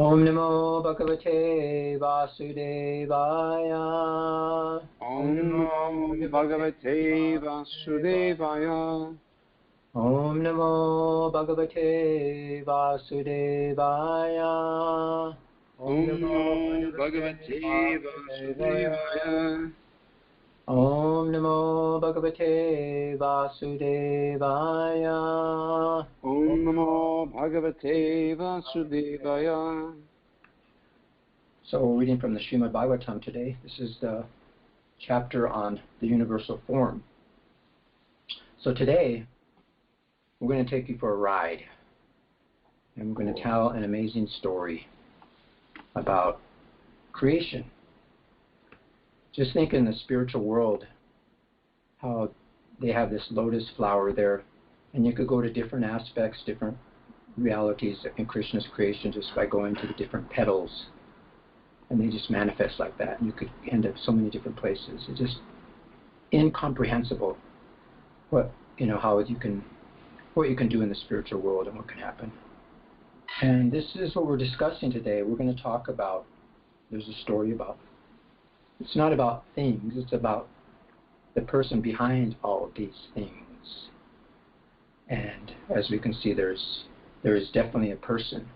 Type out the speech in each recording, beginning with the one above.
Om Namo Bhagavate Vasudevaya. Om Namo Bhagavate Vasudevaya. Om Namo Bhagavate Vasudevaya. Om Namo Bhagavate Vasudevaya. Om Namo Bhagavate Vasudevaya. Om Namo Bhagavate Vasudevaya. So we're reading from the Srimad Bhagavatam today. This is the chapter on the universal form. So today we're going to take you for a ride, and we're going to tell an amazing story about creation. Just think in the spiritual world how they have this lotus flower there, and you could go to different aspects, different realities in Krishna's creation just by going to the different petals, and they just manifest like that, and you could end up so many different places. It's just incomprehensible what you can do in the spiritual world and what can happen. And this is what we're discussing today. We're going to talk about, there's a story about, it's not about things, it's about the person behind all of these things. And as we can see, there is definitely a person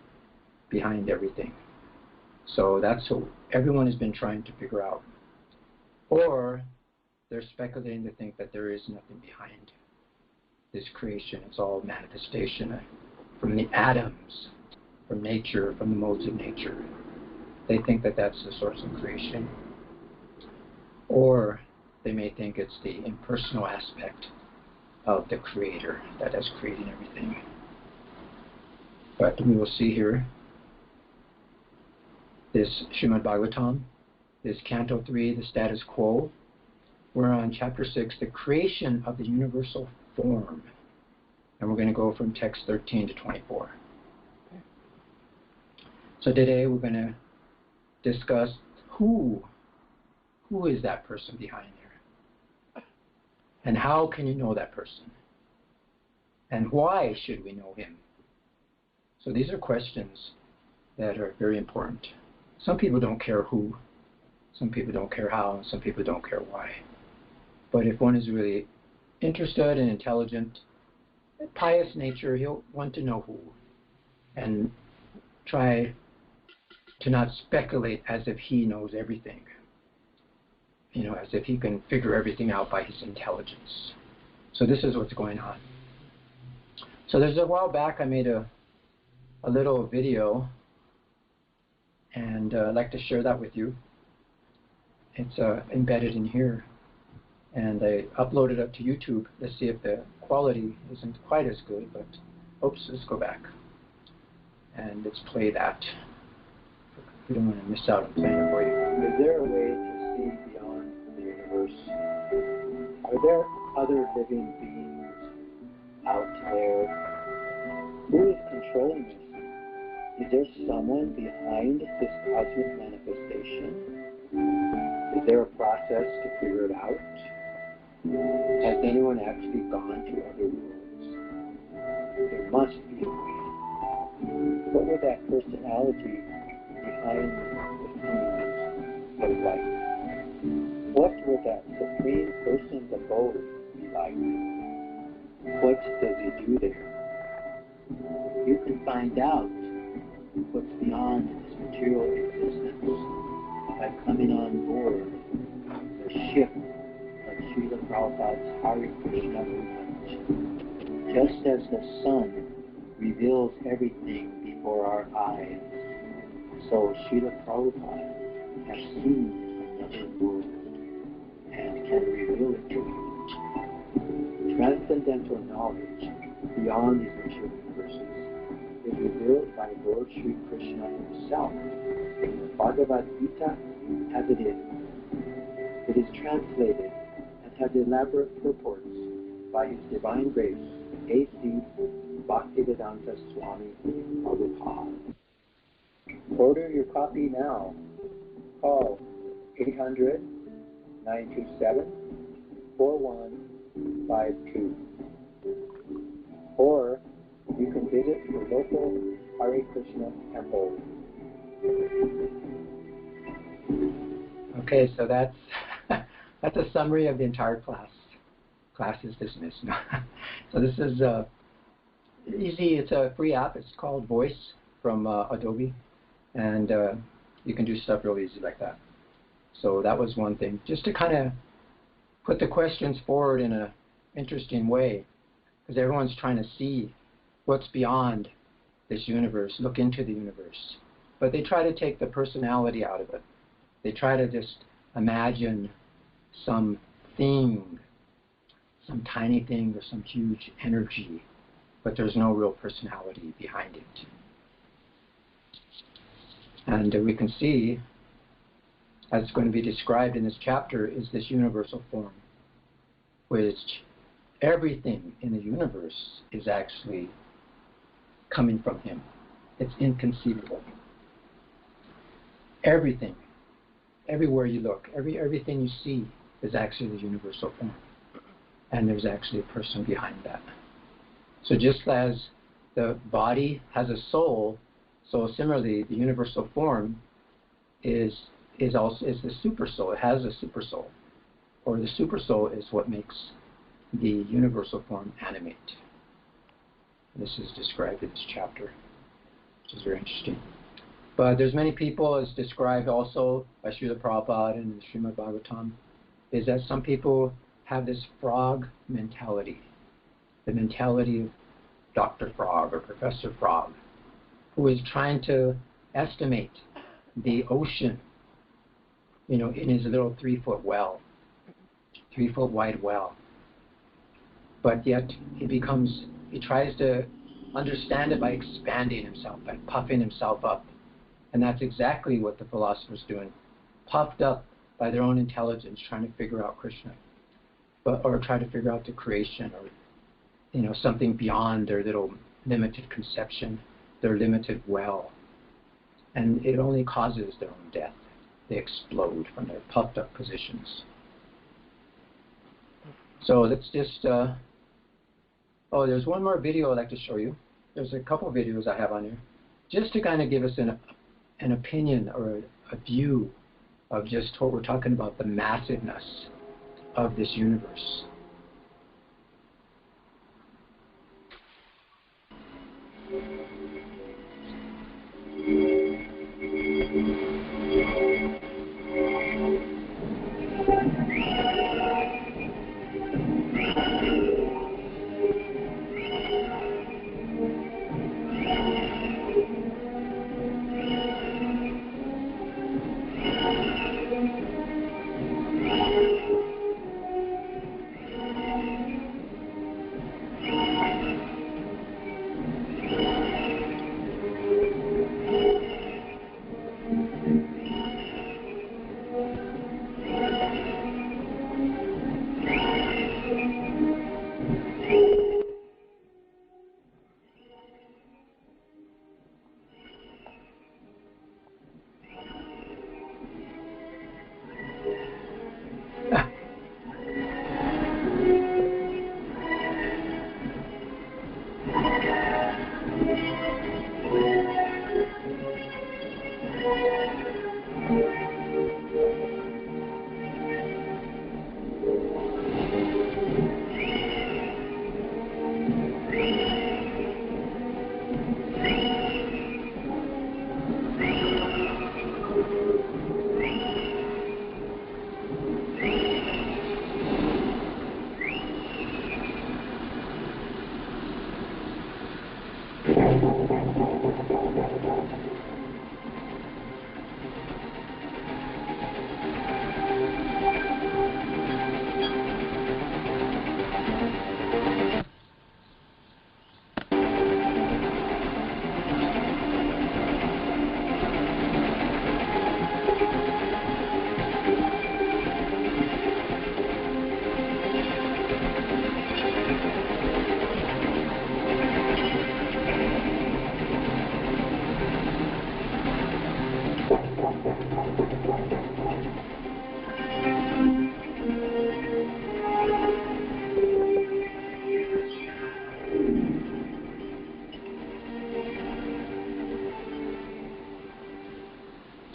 behind everything. So that's what everyone has been trying to figure out. Or they're speculating to think that there is nothing behind this creation. It's all manifestation from the atoms, from nature, from the modes of nature. They think that that's the source of creation. Or they may think it's the impersonal aspect of the Creator that is creating everything. But we will see here, this Srimad Bhagavatam, this Canto 3, the status quo. We're on Chapter 6, the creation of the universal form. And we're going to go from text 13 to 24. Okay. So today we're going to discuss who is that person behind there? And how can you know that person? And why should we know him? So these are questions that are very important. Some people don't care who, some people don't care how, and some people don't care why. But if one is really interested and intelligent, pious nature, he'll want to know who and try to not speculate as if he knows everything. As if he can figure everything out by his intelligence. So this is what's going on. So there's a while back I made a little video, and I'd like to share that with you. It's embedded in here, and I uploaded it to YouTube. Let's see if the quality isn't quite as good, but oops, let's go back. And let's play that. We don't want to miss out on playing it for you. Is there a way to see beyond the universe? Are there other living beings out there? Who is controlling this? Is there someone behind this cosmic manifestation? Is there a process to figure it out? Has anyone actually gone to other worlds? There must be a way. What would that personality behind the scenes look like? What would that supreme person's abode be like? What does he do there? You can find out what's beyond this material existence by coming on board the ship of Srila Prabhupada's Hare Krishna movement. Just as the sun reveals everything before our eyes, so Srila Prabhupada has seen another world and can reveal it to you. Transcendental knowledge beyond these material universes is revealed by Lord Sri Krishna himself in the Bhagavad Gita as it is. It is translated and has elaborate purports by His Divine Grace, A.C. Bhaktivedanta Swami Prabhupada. Order your copy now. Call 800-927-4152. Or you can visit your local Hare Krishna temple Okay, so that's that's a summary of the entire class. Class is dismissed. So this is easy. It's a free app. It's called Voice from Adobe, and you can do stuff real easy like that. So that was one thing, just to kind of put the questions forward in an interesting way, because everyone's trying to see what's beyond this universe, look into the universe. But they try to take the personality out of it. They try to just imagine some thing, some tiny thing or some huge energy, but there's no real personality behind it. And we can see, as it's going to be described in this chapter, is this universal form, which everything in the universe is actually coming from Him. It's inconceivable. Everything, everywhere you look, everything you see is actually the universal form. And there's actually a person behind that. So just as the body has a soul, so similarly the universal form is the super soul. It has a super soul. Or the super soul is what makes the universal form animate. This is described in this chapter, which is very interesting. But there's many people, as described also by Srila Prabhupada and Srimad Bhagavatam, is that some people have this frog mentality, the mentality of Dr. Frog or Professor Frog, who is trying to estimate the ocean, in his little 3-foot well, 3-foot wide well. But yet he tries to understand it by expanding himself, by puffing himself up. And that's exactly what the philosophers are doing, puffed up by their own intelligence, trying to figure out Krishna, or try to figure out the creation, or something beyond their little limited conception, their limited well. And it only causes their own death. They explode from their puffed up positions. So let's just, there's one more video I'd like to show you. There's a couple videos I have on here, just to kind of give us an opinion or a view of just what we're talking about, the massiveness of this universe.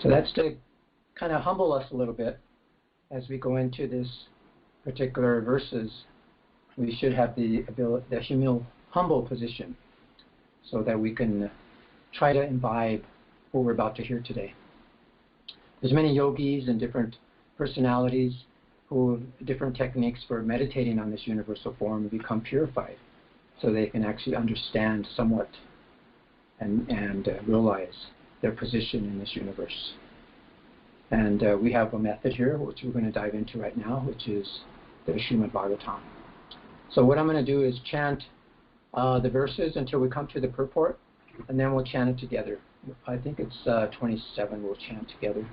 So that's to kind of humble us a little bit as we go into this particular verses. We should have the humble position so that we can try to imbibe what we're about to hear today. There's many yogis and different personalities who have different techniques for meditating on this universal form and become purified so they can actually understand somewhat and realize their position in this universe. And we have a method here which we're going to dive into right now, which is the Srimad Bhagavatam. So what I'm going to do is chant the verses until we come to the purport, and then we'll chant it together. I think it's 27 we'll chant together.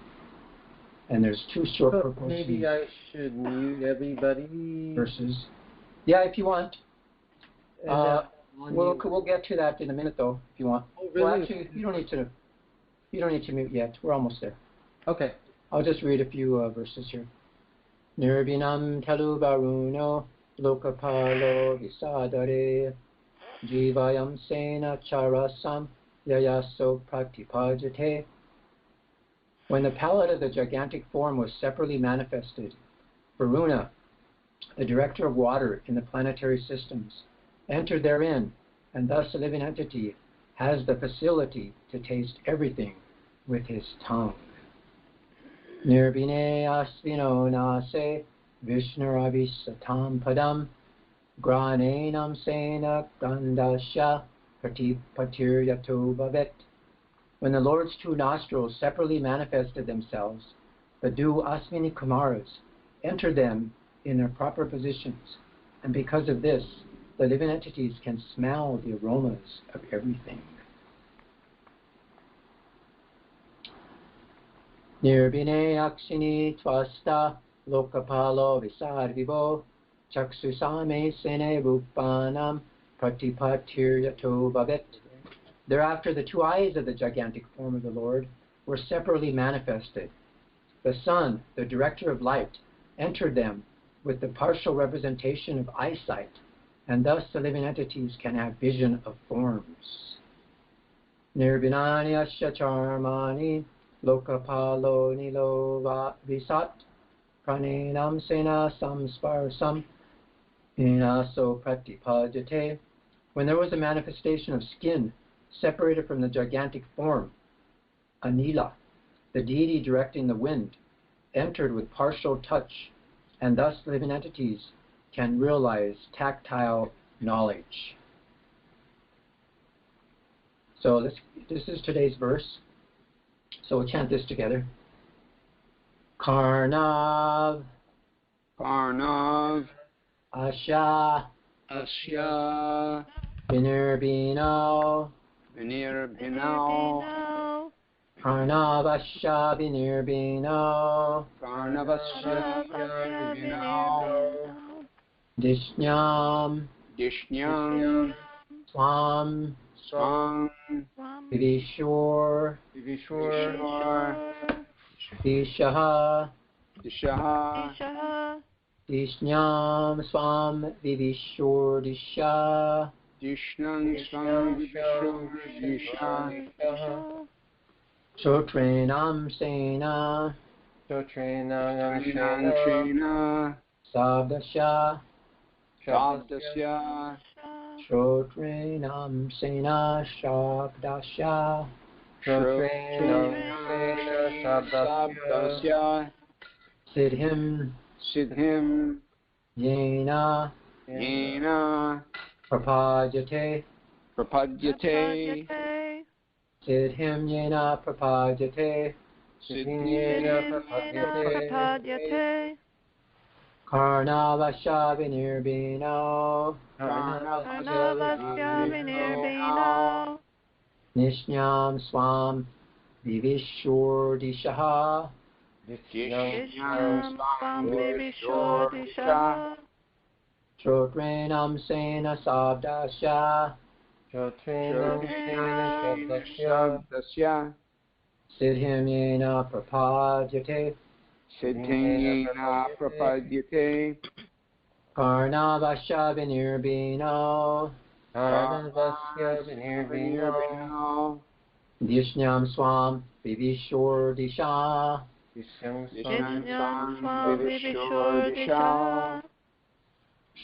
And there's two short purports. Maybe I should mute everybody. Verses. Yeah, if you want. We'll get to that in a minute, though, if you want. Oh, really? Well, actually, you don't need to mute yet. We're almost there. Okay. I'll just read a few verses here. Nirbinam talu Varuṇo lokapalo visadare jivayam sena charasam yayaso praktipajate. When the palate of the gigantic form was separately manifested, Varuṇa, the director of water in the planetary systems, entered therein, and thus a living entity has the facility to taste everything with his tongue. Nirbine Aśvinī-kumāras Vishnuravisatam padam granenam sena gandasya patipatiryato bhavet. When the Lord's two nostrils separately manifested themselves, the due Aśvinī-kumāras entered them in their proper positions, and because of this, the living entities can smell the aromas of everything. Nirbine akshini tvasta lokapalo visarvivo chaksusame sene rupanam pratipatiryato bhavet. Thereafter, the two eyes of the gigantic form of the Lord were separately manifested. The sun, the director of light, entered them with the partial representation of eyesight, and thus the living entities can have vision of forms. Nirbinani asya charmani lokapalo nilo visat pranenam sena samsparsam inaso pratipajate. When there was a manifestation of skin separated from the gigantic form, Anila, the deity directing the wind, entered with partial touch, and thus living entities can realize tactile knowledge. So this is today's verse. So we'll chant this together. Karnav, Karnav, Asya, Asya, Vinirbhino, Vinirbhino, Karnavasya Vinirbhino, Karnavasya Vinirbhino, Dishnyam, Dishnyam, Swam, Swam, Vivishur, Vivishur, Dishaha, Dishaha, Dishnyam Swam Vivishur Disha, Dishnam Swam Vivishur Disha, Chotrenam Sena, Chotrenam Trina, Sabdasya, Shabdasya, Chotrenam Sena Shabdasya, Chotrenam Shabdasya, Siddhim, Siddhim, Yena, Yena, Prapajate, Prapadyate, Siddhim Yena Prapajate, Siddhim, Prapadyate, Karnavasya Vinirbhino, Karnavasya Vinirbhino, Nishnyam Swam Vivishur Dishaha, Dishnam Swam Vivishur Disha, Chotrenam Sena Sabdasya, Chotrenam Sena Shabdasya, Siddhim Yena Prapadyate, Siddhim Yena Prapadyate, Karnavasya Vinirbhino, Karnavasya Vinirbhino, Vinirbhino, Dishnyam Swam Vivishordisha. Vishyam Vishyam Swam Vivishordisha.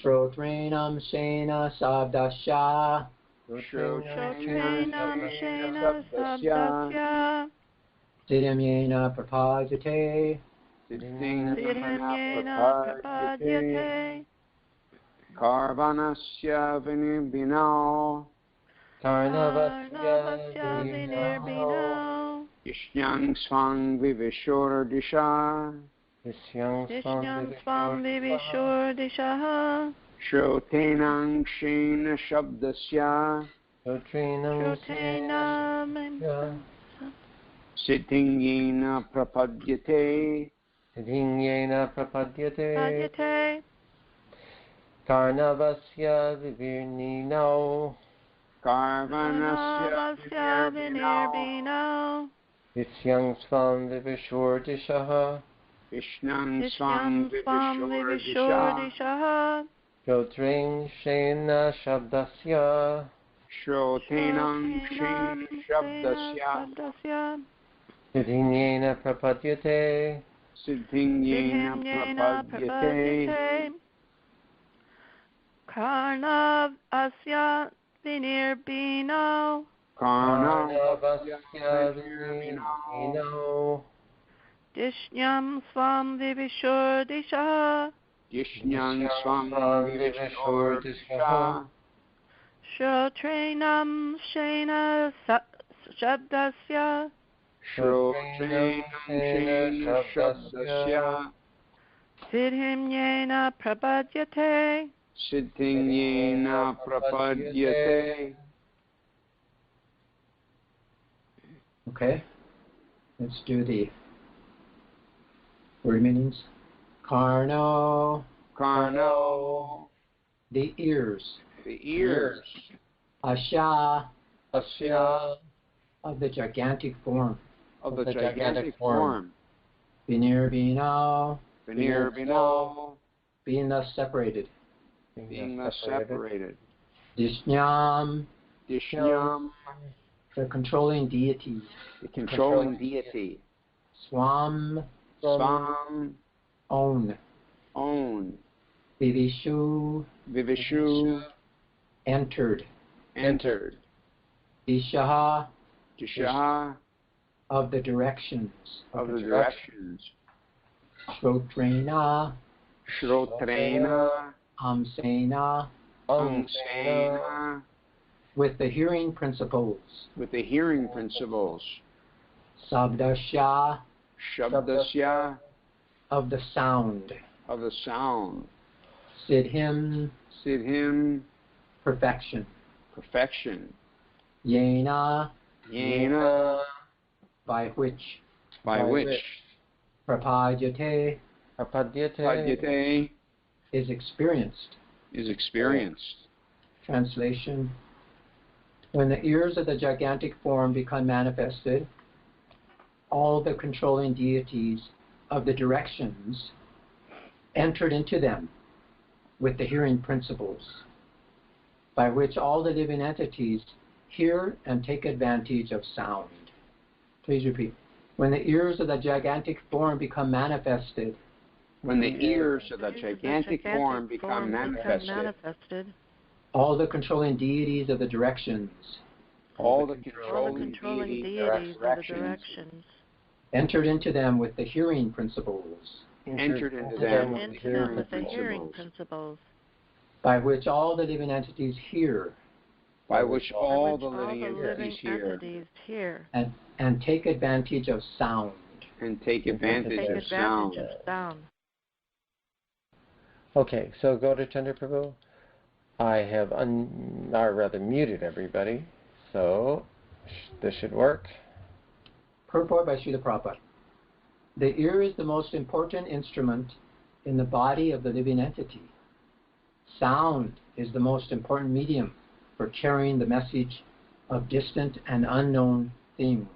Shrotrenam Shena Sabdasya. Shotrenam Shena Sabdasya. Siddhim Yena Prapajate. Siddhim Yena Prapadyate. Karvanasya Vinibhinao Karnavasya Vinirbhino. Ishyang Svang Vivishordisha Vishyam Swam Vivishordisha. Shrotenang Shena Shabdasya Shotrenam Siddhing Yena Prapadyate Siddhinyena Prapadyate Prapadyate. Karnavasya Vivirnino Karvanasya Karnavasya Vinibhinao Vinirbhino. Vishyam Svam Vivishordisha Vishnang Vishyam Svang Swam Vivishordisha Vivishordisha. Shotring Shena Shabdasya Shrotenang Shena Shabdasya Shabdasya. Siddhinyena Prapadyate Siddhing Yena Yena Prapadyate Prapadyate. Karnav Asya Vinirbhino. Karnavasya Karnavasya Vinibhinao Vivirnino Dishyam Swam Vivishordisha. Yishnang Swam Vivishordisha Shotrenam Shena Shabdasya. Shrotenang Shena Shabdasya Siddhim Yena Prapadyate. Siddhing Yena Prapadyate. Okay, let's do the word meanings. Karno, Karno, the ears. the ears. Asya, Asya of the gigantic form. Of the gigantic form. Vinirbhino, Vinibhinao, being thus separated. being thus separated. Dishnyam, Dishyam, the controlling deity. the controlling deity. Swam, Svam, own. own. Vivishu, Vivishu, entered. entered. Dishaha, Disha, of the directions. of the directions. Shrotrena, Shrotrena, Amsena, Amsena, with the hearing principles. with the hearing principles. Sabdasya, Shabdasya, of the sound. of the sound. Siddhim, Siddhim, perfection. perfection. Yena, Yena, by which. by which. Prapadyate, Padyate, is experienced. is experienced. Translation. When the ears of the gigantic form become manifested, all the controlling deities of the directions entered into them with the hearing principles, by which all the living entities hear and take advantage of sound. Please repeat. When the ears of the gigantic form become manifested, When the ears of the gigantic form become manifested, all the controlling deities of the directions all the All the controlling controlling deities deities of of the directions directions entered into them with the hearing principles, entered into them with the into them with the hearing hearing principles, principles, by which all the living entities hear by which all the all living the living entities hear entities hear and take advantage of sound. and take and advantage take of advantage sound. of sound. Okay, so Gaudacandra Prabhu, I have muted everybody, so this should work. Purport by Srila Prabhupada. The ear is the most important instrument in the body of the living entity. Sound is the most important medium for carrying the message of distant and unknown things.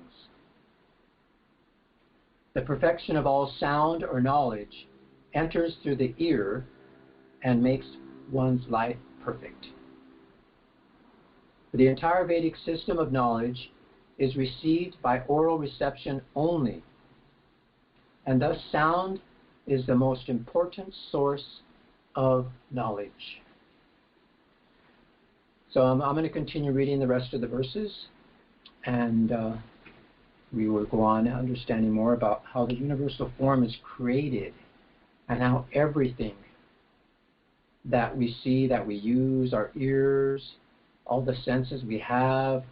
The perfection of all sound or knowledge enters through the ear and makes one's life perfect. The entire Vedic system of knowledge is received by oral reception only, and thus sound is the most important source of knowledge. So I'm going to continue reading the rest of the verses, and we will go on understanding more about how the universal form is created and how everything that we see, that we use, our ears, all the senses we have,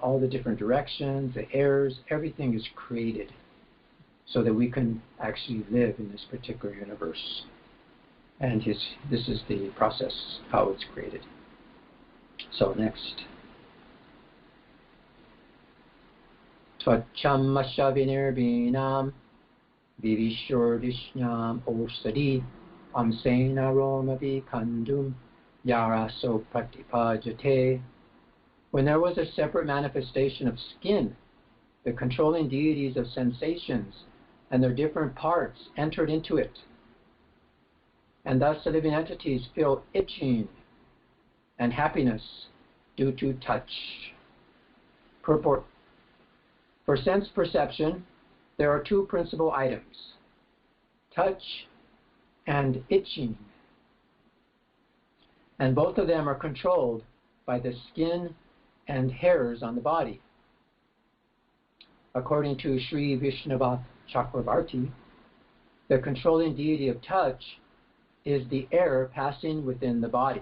all the different directions, the airs, everything is created so that we can actually live in this particular universe. And this is the process, how it's created. So next. Tvacham Aśvinī-kumāras Vivishurdishnyam Osadi Amsena Roma Vikandum Yaraso Pratipajate. When there was a separate manifestation of skin, the controlling deities of sensations and their different parts entered into it. And thus the living entities feel itching and happiness due to touch. Purport. For sense perception, there are two principal items, touch and itching. And both of them are controlled by the skin and hairs on the body. According to Sri Vishnava Chakravarti, the controlling deity of touch is the air passing within the body.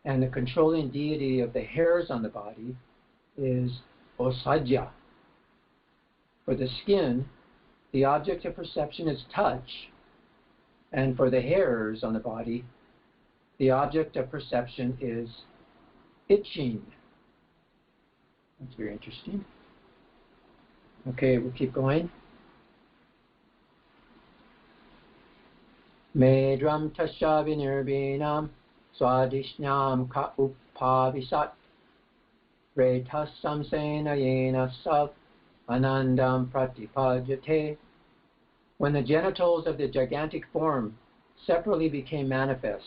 And the controlling deity of the hairs on the body is Osadya. For the skin, the object of perception is touch, and for the hairs on the body, the object of perception is itching. That's very interesting. Okay, we'll keep going. Medram tasya vinirvinam swadishnyam ka upavisat retasam sena yena sav anandam pratipajate. When the genitals of the gigantic form separately became manifest,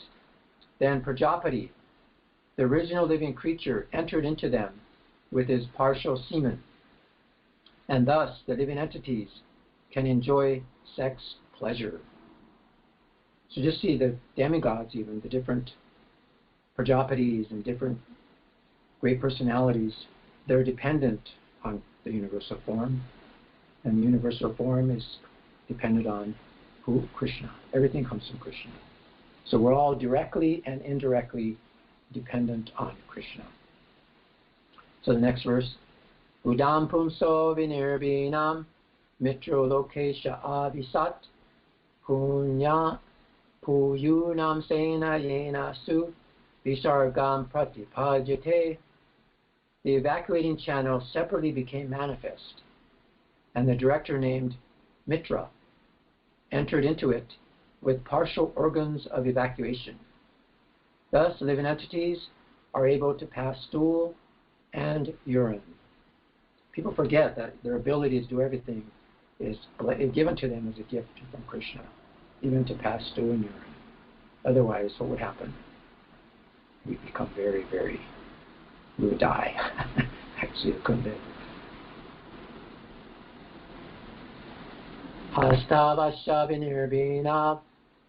then Prajapati, the original living creature, entered into them with his partial semen, and thus the living entities can enjoy sex pleasure. So just see the demigods, even the different Prajapatis and different great personalities, they're dependent on the universal form, and the universal form is dependent on who? Krishna. Everything comes from Krishna. So we're all directly and indirectly dependent on Krishna. So the next verse, Udam pumso vinirvinam mitro lokesha avisat punya puyunam sena yena su visargam pratipajate. The evacuating channel separately became manifest, and the director named Mitra entered into it with partial organs of evacuation. Thus, living entities are able to pass stool and urine. People forget that their ability to do everything is given to them as a gift from Krishna, even to pass stool and urine. Otherwise, what would happen? We become very, we would die. Actually, it couldn't live. Hastavasya vinirvina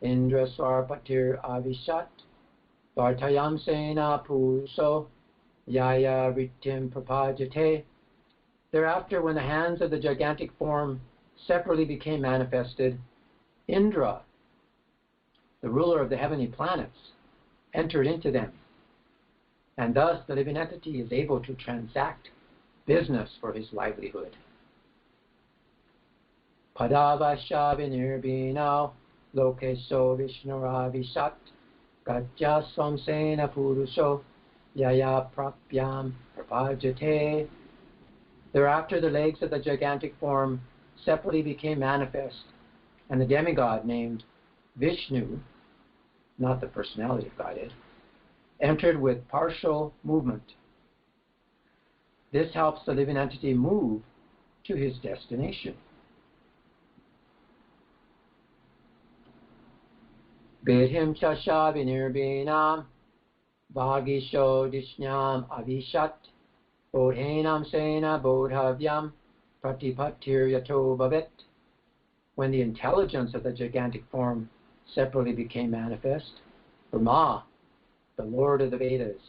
indra swarpatir avishat vartayam sena puso yaya ritim prapajate. Thereafter, when the hands of the gigantic form separately became manifested, Indra, the ruler of the heavenly planets, entered into them, and thus the living entity is able to transact business for his livelihood. Padavasya vinirvina lokeso vishnuravishat gajya samsena puruso yaya prapyam prapajate. Thereafter, the legs of the gigantic form separately became manifest, and the demigod named Vishnu, not the personality of Godhead, entered with partial movement. This helps the living entity move to his destination. Vedhim chasha vinirvinam bhagisho dishnyam avishat Bodhenam sena bodhavyam pratipattiryato bhavet. When the intelligence of the gigantic form separately became manifest, Brahma, the Lord of the Vedas,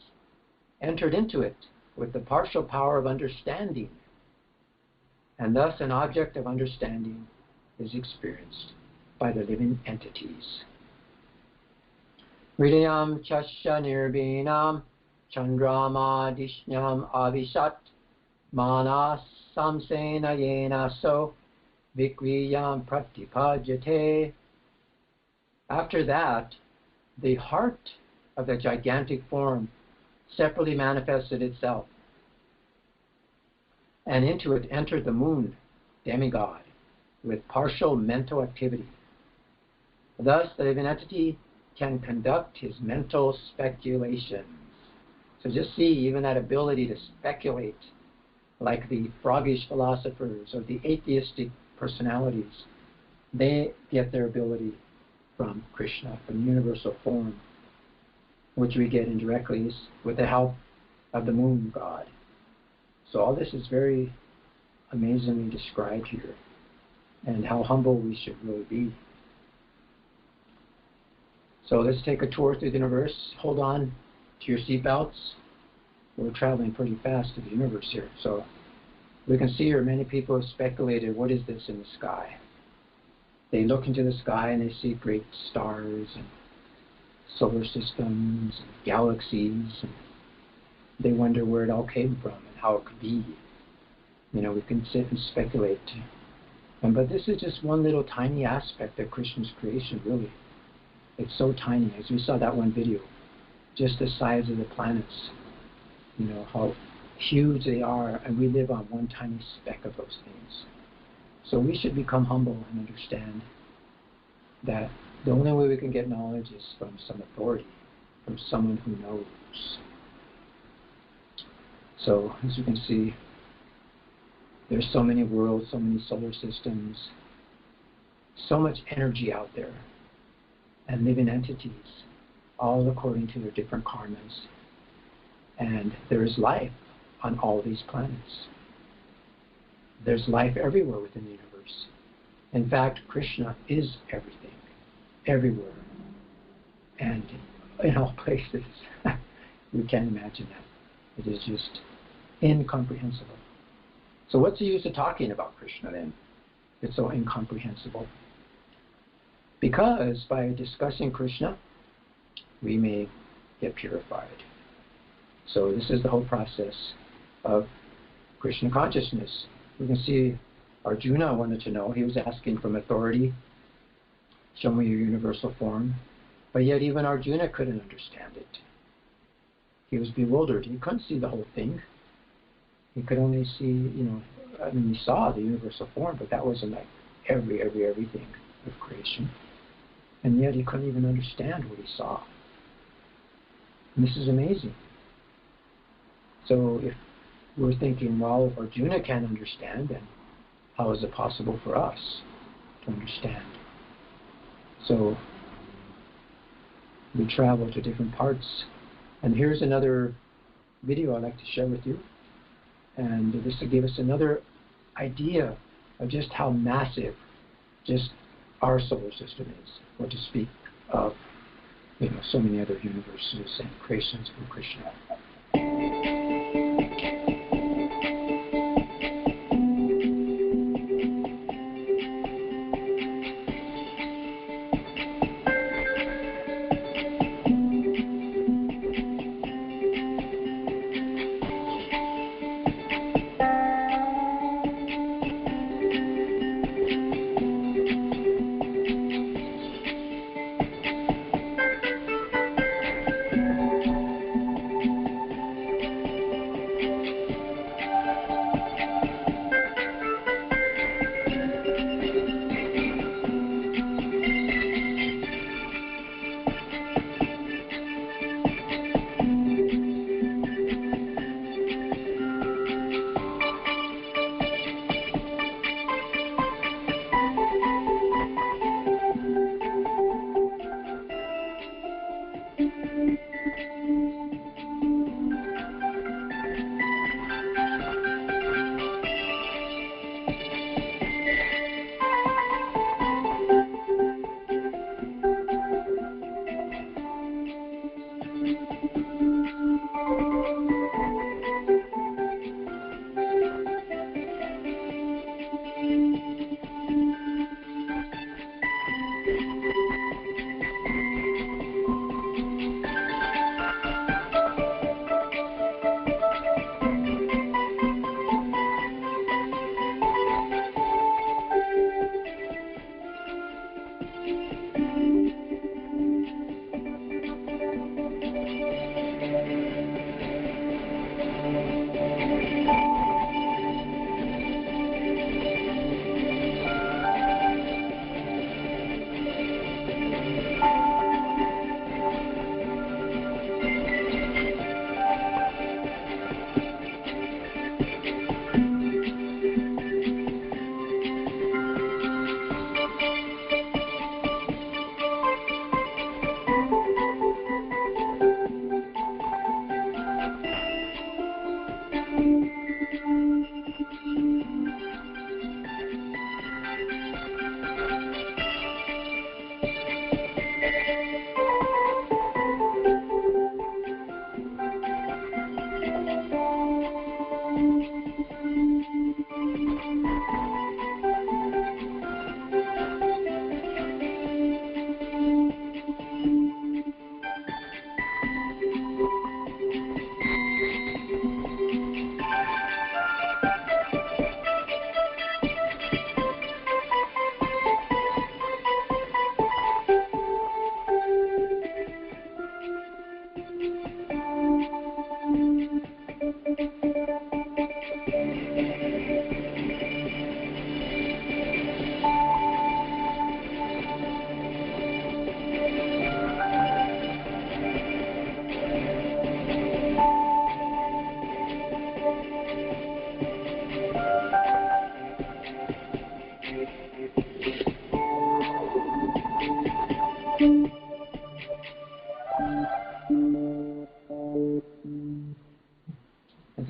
entered into it with the partial power of understanding, and thus an object of understanding is experienced by the living entities. Hridayam chasya nirbinam chandrama dishnyam avishat manas samsena yena so vikriyam pratipajyate. After that, the heart of the gigantic form separately manifested itself, and into it entered the moon, demigod, with partial mental activity. Thus, the living entity can conduct his mental speculations. So just see, even that ability to speculate, like the froggish philosophers or the atheistic personalities, they get their ability from Krishna, from universal form, which we get indirectly with the help of the moon god. So all this is very amazingly described here, and how humble we should really be. So let's take a tour through the universe. Hold on to your seatbelts. We're traveling pretty fast through the universe here. So we can see here many people have speculated, what is this in the sky? They look into the sky and they see great stars and solar systems and galaxies, and they wonder where it all came from and how it could be. You know, we can sit and speculate. But this is just one little tiny aspect of Krishna's creation, really. It's so tiny. As we saw that one video, just the size of the planets, you know, how huge they are, and we live on one tiny speck of those things. So we should become humble and understand that the only way we can get knowledge is from some authority, from someone who knows. So, as you can see, there's so many worlds, so many solar systems, so much energy out there, and living entities, all according to their different karmas. And there is life on all these planets. There's life everywhere within the universe. In fact, Krishna is everything, everywhere, and in all places. We can't imagine that. It is just incomprehensible. So what's the use of talking about Krishna then? It's so incomprehensible. Because by discussing Krishna, we may get purified. So this is the whole process of Krishna consciousness. We can see Arjuna wanted to know. He was asking from authority, show me your universal form. But yet even Arjuna couldn't understand it. He was bewildered. He couldn't see the whole thing. He could only see, he saw the universal form, but that wasn't like everything of creation. And yet he couldn't even understand what he saw. And this is amazing. So if we're thinking, well, if Arjuna can't understand, then how is it possible for us to understand? So we travel to different parts. And here's another video I'd like to share with you. And this will give us another idea of just how massive just our solar system is, or to speak of so many other universes and creations from Krishna.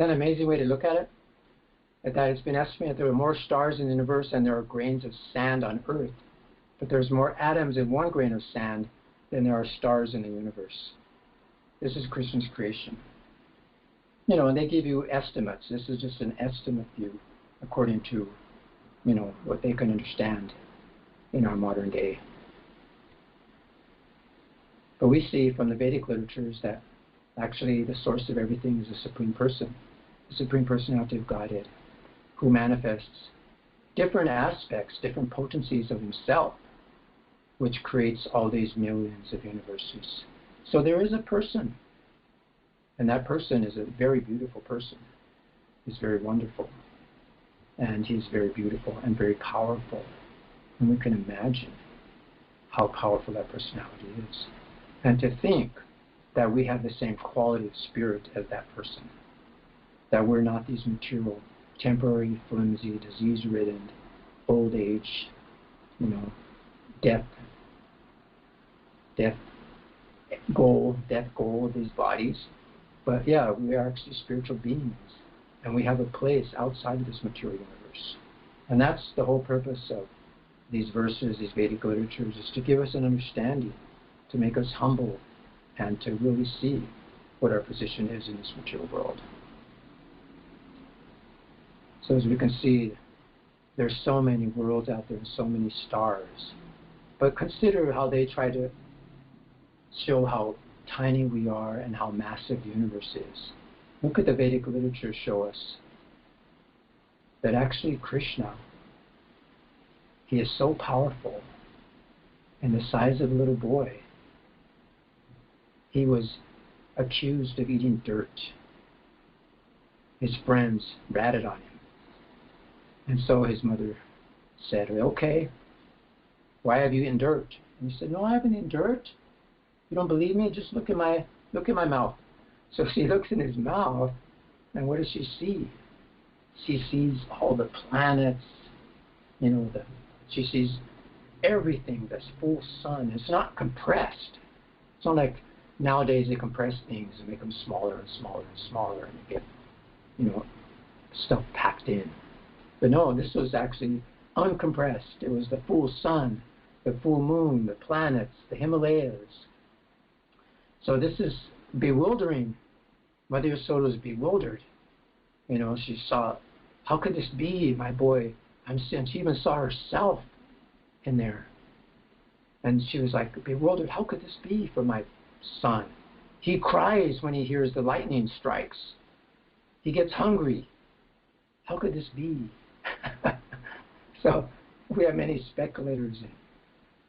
that an amazing way to look at it? That it's been estimated there are more stars in the universe than there are grains of sand on Earth. But there's more atoms in one grain of sand than there are stars in the universe. This is Krishna's creation. You know, and they give you estimates. This is just an estimate view according to, you know, what they can understand in our modern day. But we see from the Vedic literatures that actually the source of everything is the Supreme Person, the Supreme Personality of Godhead, who manifests different aspects, different potencies of himself, which creates all these millions of universes. So there is a person, and that person is a very beautiful person. He's very wonderful, and he's very beautiful and very powerful. And we can imagine how powerful that personality is. And to think that we have the same quality of spirit as that person, that we're not these material, temporary, flimsy, disease-ridden, old age, you know, death goal of these bodies. But yeah, we are actually spiritual beings, and we have a place outside of this material universe. And that's the whole purpose of these verses, these Vedic literatures, is to give us an understanding, to make us humble, and to really see what our position is in this material world. So as we can see, there's so many worlds out there and so many stars. But consider how they try to show how tiny we are and how massive the universe is. Look at the Vedic literature show us that actually Krishna, he is so powerful, and the size of a little boy. He was accused of eating dirt. His friends ratted on him. And so his mother said, okay, why have you eaten dirt? And he said, no, I haven't eaten dirt. You don't believe me? Just look at my mouth. So she looks in his mouth, and what does she see? She sees all the planets, you know, she sees everything, this full sun. It's not compressed. It's not like nowadays they compress things and make them smaller and smaller and smaller, and you get, you know, stuff packed in. But no, this was actually uncompressed. It was the full sun, the full moon, the planets, the Himalayas. So this is bewildering. Mother Yasoda was bewildered. You know, she saw, how could this be, my boy? And she even saw herself in there. And she was like bewildered. How could this be for my son? He cries when he hears the lightning strikes. He gets hungry. How could this be? So we have many speculators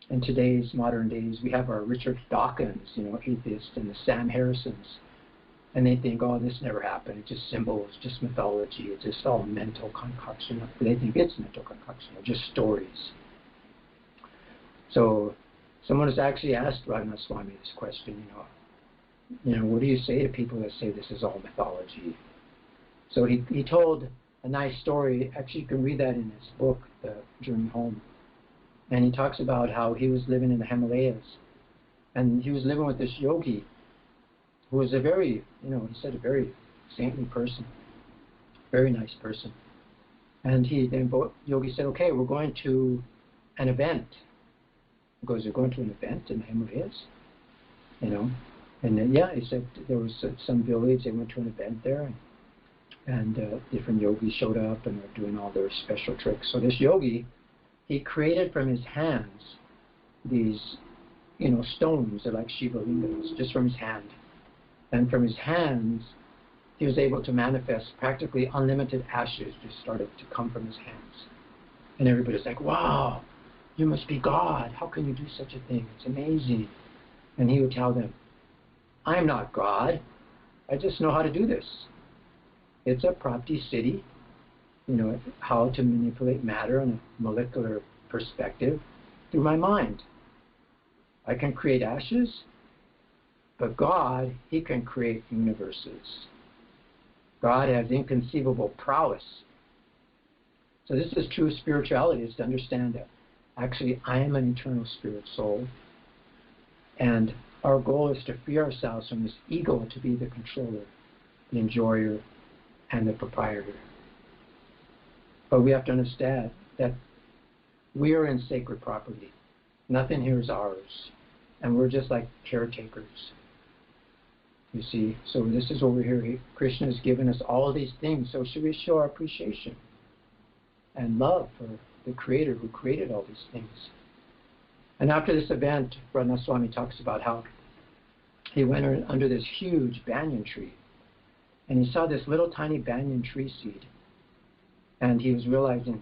in today's modern days. We have our Richard Dawkins, you know, atheists, and the Sam Harrisons. And they think, oh, this never happened. It's just symbols, just mythology. It's just all mental concoction. They think it's mental concoction, or just stories. So someone has actually asked Varuṇa Swami this question, you know, what do you say to people that say this is all mythology? So he told a nice story. Actually, you can read that in his book, The Journey Home. And he talks about how he was living in the Himalayas. And he was living with this yogi who was a very, you know, he said a very saintly person, very nice person. And yogi said, okay, we're going to an event. He goes, you're going to an event in the Himalayas? You know? And then, yeah, he said there was some village, they went to an event there, and different yogis showed up and were doing all their special tricks. So this yogi, he created from his hands these, you know, stones. They're like Shiva lingas, just from his hand. And from his hands, he was able to manifest practically unlimited ashes just started to come from his hands. And everybody's like, wow, you must be God. How can you do such a thing? It's amazing. And he would tell them, I'm not God. I just know how to do this. It's a Prapti Siddhi, you know, how to manipulate matter on a molecular perspective through my mind. I can create ashes, but God, he can create universes. God has inconceivable prowess. So this is true spirituality, is to understand that actually I am an eternal spirit soul, and our goal is to free ourselves from this ego to be the controller, the enjoyer, and the proprietor. But we have to understand that we are in sacred property. Nothing here is ours. And we're just like caretakers. You see, so this is over here. Krishna has given us all of these things. So should we show our appreciation and love for the Creator who created all these things? And after this event, Varuṇa Swami talks about how he went under this huge banyan tree, and he saw this little tiny banyan tree seed, and he was realizing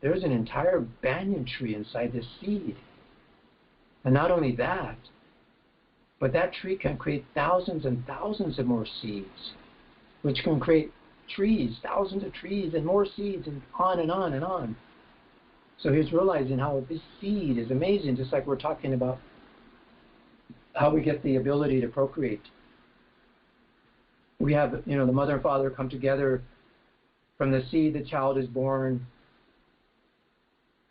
there's an entire banyan tree inside this seed. And not only that, but that tree can create thousands and thousands of more seeds, which can create trees, thousands of trees and more seeds, and on and on and on. So he's realizing how this seed is amazing, just like we're talking about how we get the ability to procreate. We have, the mother and father come together. From the seed, the child is born,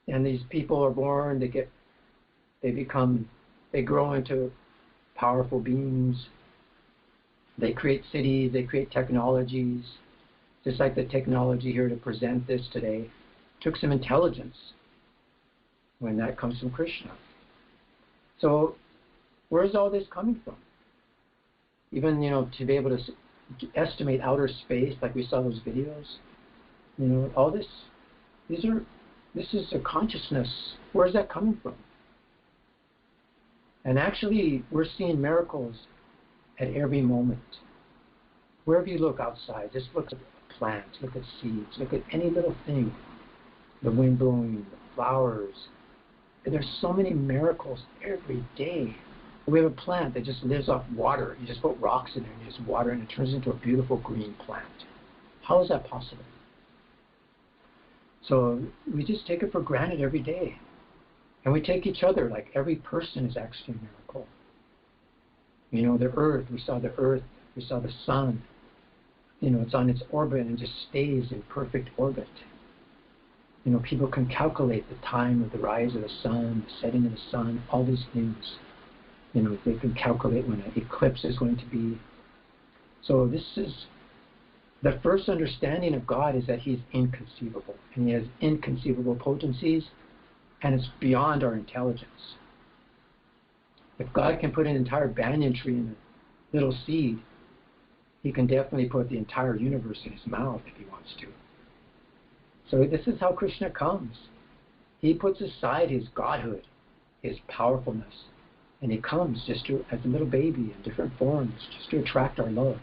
and these people are born. They grow into powerful beings. They create cities. They create technologies. Just like the technology here to present this today took some intelligence. When that comes from Krishna. So where's all this coming from? Even, to be able to estimate outer space, like we saw those videos, all this, this is a consciousness. Where's that coming from? And actually, we're seeing miracles at every moment. Wherever you look outside, just look at plants, look at seeds, look at any little thing. The wind blowing, the flowers. There's so many miracles every day. We have a plant that just lives off water. You just put rocks in there and you just water and it turns into a beautiful green plant. How is that possible? So we just take it for granted every day. And we take each other, like every person is actually a miracle. The earth, we saw the sun. It's on its orbit and just stays in perfect orbit. People can calculate the time of the rise of the sun, the setting of the sun, all these things. They can calculate when an eclipse is going to be. So this is the first understanding of God, is that He's inconceivable. And He has inconceivable potencies, and it's beyond our intelligence. If God can put an entire banyan tree in a little seed, He can definitely put the entire universe in His mouth if He wants to. So this is how Krishna comes. He puts aside His godhood, His powerfulness, and He comes just as a little baby in different forms, just to attract our love.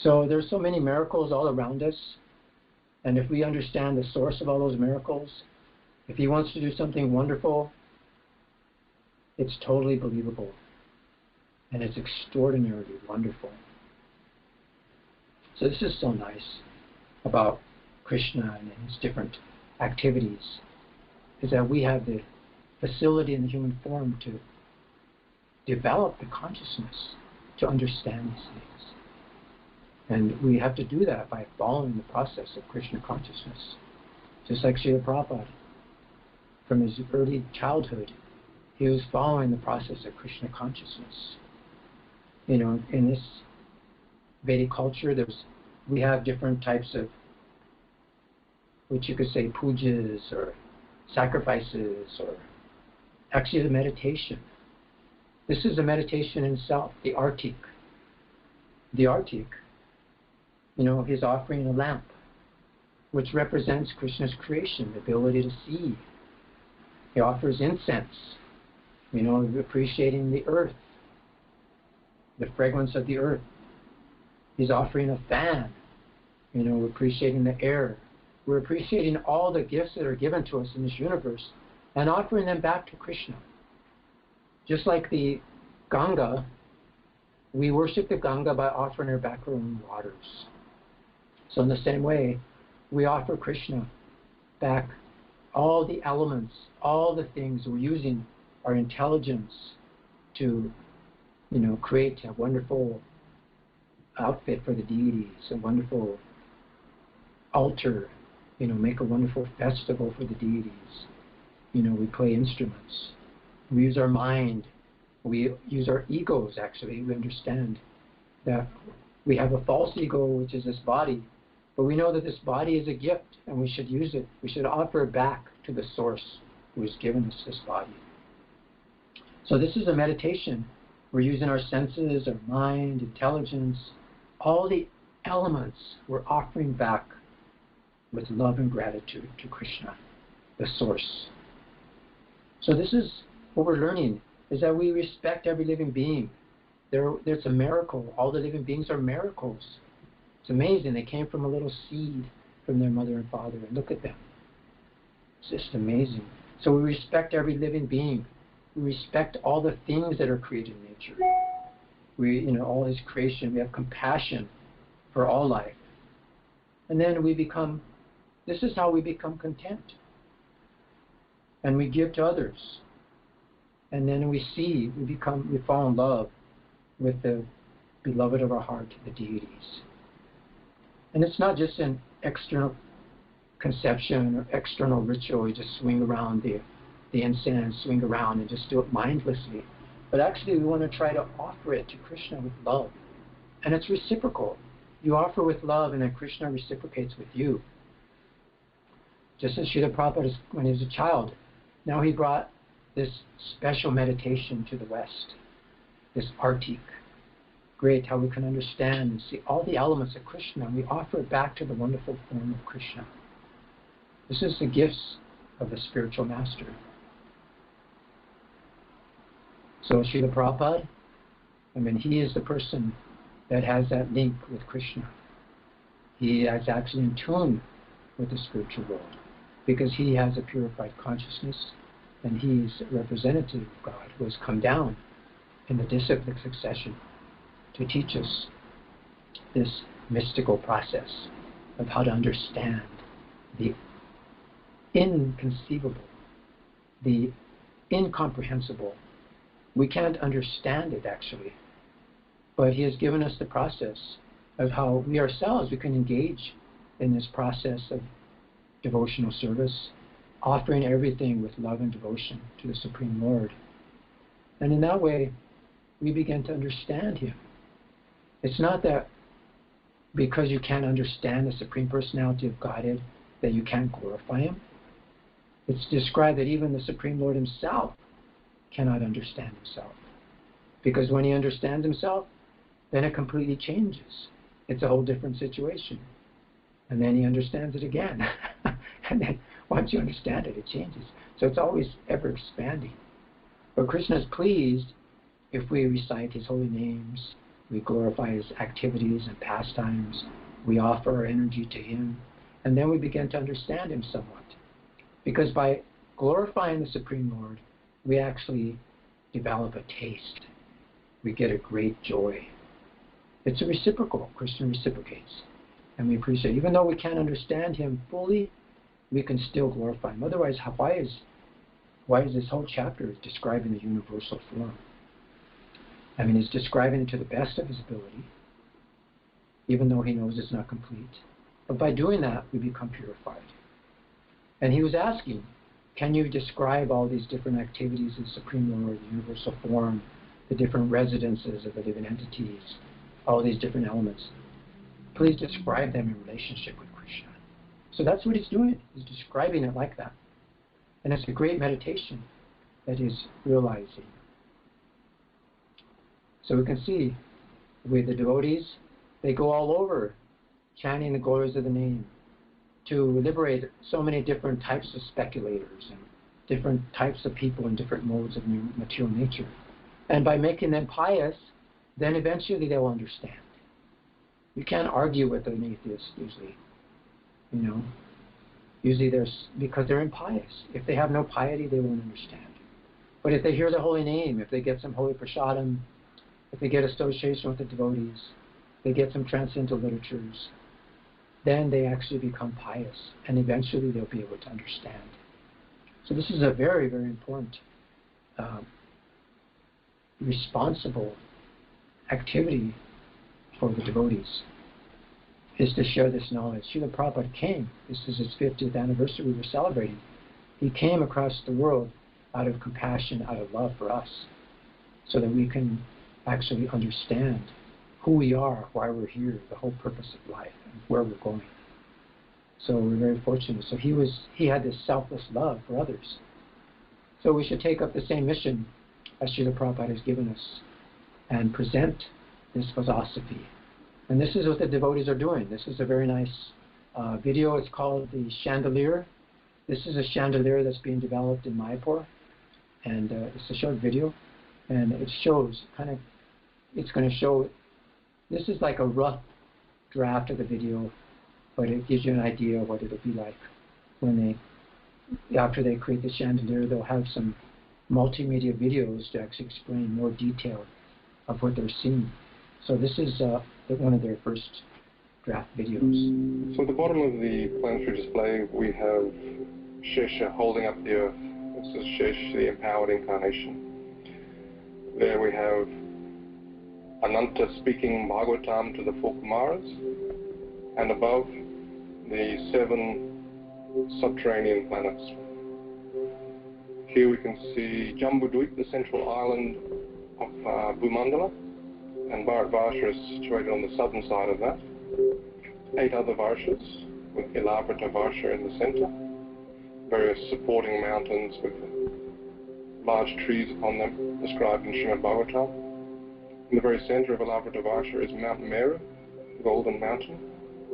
So there's so many miracles all around us, and if we understand the source of all those miracles, if He wants to do something wonderful, it's totally believable, and it's extraordinarily wonderful. So this is so nice about Krishna and His different activities, is that we have the facility in the human form to develop the consciousness, to understand these things. And we have to do that by following the process of Krishna consciousness. Just like Srila Prabhupada, from his early childhood, he was following the process of Krishna consciousness. In this Vedic culture, we have different types of, which you could say, pujas or sacrifices, or actually the meditation. This is a meditation in itself, the artik. The artik, he's offering a lamp, which represents Krishna's creation, the ability to see. He offers incense, appreciating the earth, the fragrance of the earth. He's offering a fan, appreciating the air. We're appreciating all the gifts that are given to us in this universe and offering them back to Krishna. Just like the Ganga, we worship the Ganga by offering her back her own waters. So in the same way, we offer Krishna back all the elements, all the things. We're using our intelligence to, create a wonderful outfit for the deities, a wonderful altar, make a wonderful festival for the deities. We play instruments. We use our mind. We use our egos, actually. We understand that We have a false ego, which is this body, but we know that this body is a gift and we should use it. We should offer it back to the source who has given us this body. So this is a meditation. We're using our senses, our mind, intelligence, all the elements we're offering back with love and gratitude to Krishna, the source. So this is what we're learning, is that we respect every living being. There's a miracle. All the living beings are miracles. It's amazing. They came from a little seed from their mother and father, and look at them. It's just amazing. So we respect every living being. We respect all the things that are created in nature. All this creation, we have compassion for all life. And then this is how we become content. And we give to others. And then we fall in love with the beloved of our heart, the deities. And it's not just an external conception or external ritual. We just swing around the incense, swing around and just do it mindlessly. But actually we want to try to offer it to Krishna with love. And it's reciprocal. You offer with love and then Krishna reciprocates with you. Just as Srila Prabhupada, when he was a child, now he brought this special meditation to the West, this artik. Great, how we can understand and see all the elements of Krishna, and we offer it back to the wonderful form of Krishna. This is the gifts of the spiritual master. So Srila Prabhupada, he is the person that has that link with Krishna. He is actually in tune with the spiritual world because he has a purified consciousness, and he's a representative of God who has come down in the disciplic succession to teach us this mystical process of how to understand the inconceivable, the incomprehensible. We can't understand it actually, but he has given us the process of how we ourselves, we can engage in this process of devotional service, offering everything with love and devotion to the Supreme Lord. And in that way, we begin to understand him. It's not that because you can't understand the Supreme Personality of Godhead that you can't glorify him. It's described that even the Supreme Lord himself cannot understand himself. Because when he understands himself, then it completely changes. It's a whole different situation. And then he understands it again. And then once you understand it, it changes. So it's always ever expanding. But Krishna is pleased if we recite his holy names, we glorify his activities and pastimes, we offer our energy to him, and then we begin to understand him somewhat. Because by glorifying the Supreme Lord, we actually develop a taste. We get a great joy. It's a reciprocal. Krishna reciprocates. And we appreciate it. Even though we can't understand him fully, we can still glorify him. Otherwise, why is this whole chapter describing the universal form? He's describing it to the best of his ability, even though he knows it's not complete. But by doing that, we become purified. And he was asking, can you describe all these different activities of the Supreme Lord, the universal form, the different residences of the living entities, all these different elements? Please describe them in relationship with Krishna. So that's what he's doing. He's describing it like that. And it's a great meditation that he's realizing. So we can see with the devotees, they go all over chanting the glories of the name to liberate so many different types of speculators and different types of people in different modes of material nature. And by making them pious, then eventually they'll understand. You can't argue with an atheist usually. Usually because they're impious. If they have no piety, they won't understand. But if they hear the holy name, if they get some holy prasadam, if they get association with the devotees, they get some transcendental literatures, then they actually become pious, and eventually they'll be able to understand. So this is a very, very important, responsible activity for the devotees, is to share this knowledge. Srila Prabhupada came, this is his 50th anniversary we were celebrating. He came across the world out of compassion, out of love for us, so that we can actually understand who we are, why we're here, the whole purpose of life, and where we're going. So we're very fortunate. So he had this selfless love for others. So we should take up the same mission as Srila Prabhupada has given us and present this philosophy. And this is what the devotees are doing. This is a very nice video. It's called the Chandelier. This is a chandelier that's being developed in Mayapur. And it's a short video. And it shows it's going to show, this is like a rough draft of the video, but it gives you an idea of what it'll be like when after they create the chandelier. They'll have some multimedia videos to actually explain more detail of what they're seeing. So this is one of their first draft videos. So at the bottom of the planetary display, we have Shesha holding up the earth. This is Shesh, the empowered incarnation. There we have Ananta speaking Bhagavatam to the 4 Kumaras, and above the 7 subterranean planets. Here we can see Jambudvip, the central island of Bhumandala, and Bharatvarsha is situated on the southern side of that. 8 other Varshas, with Ilavrita Varsha in the center. Various supporting mountains with large trees upon them, described in Srimad Bhagavatam. In the very center of Ilavrita Varsha is Mount Meru, Golden Mountain.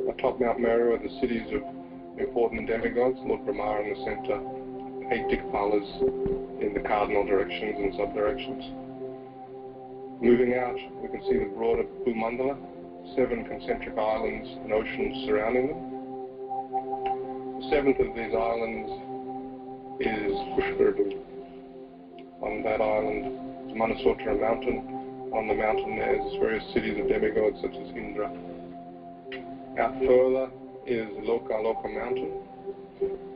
Atop Mount Meru are the cities of important demigods, Lord Brahma in the center, 8 Dikpalas in the cardinal directions and sub-directions. Moving out, we can see the broader Bhumandala, 7 concentric islands and oceans surrounding them. The 7th of these islands is Pushkaradvip. On that island is Manasotra mountain. On the mountain there's various cities of demigods such as Indra. Out further is Loka mountain.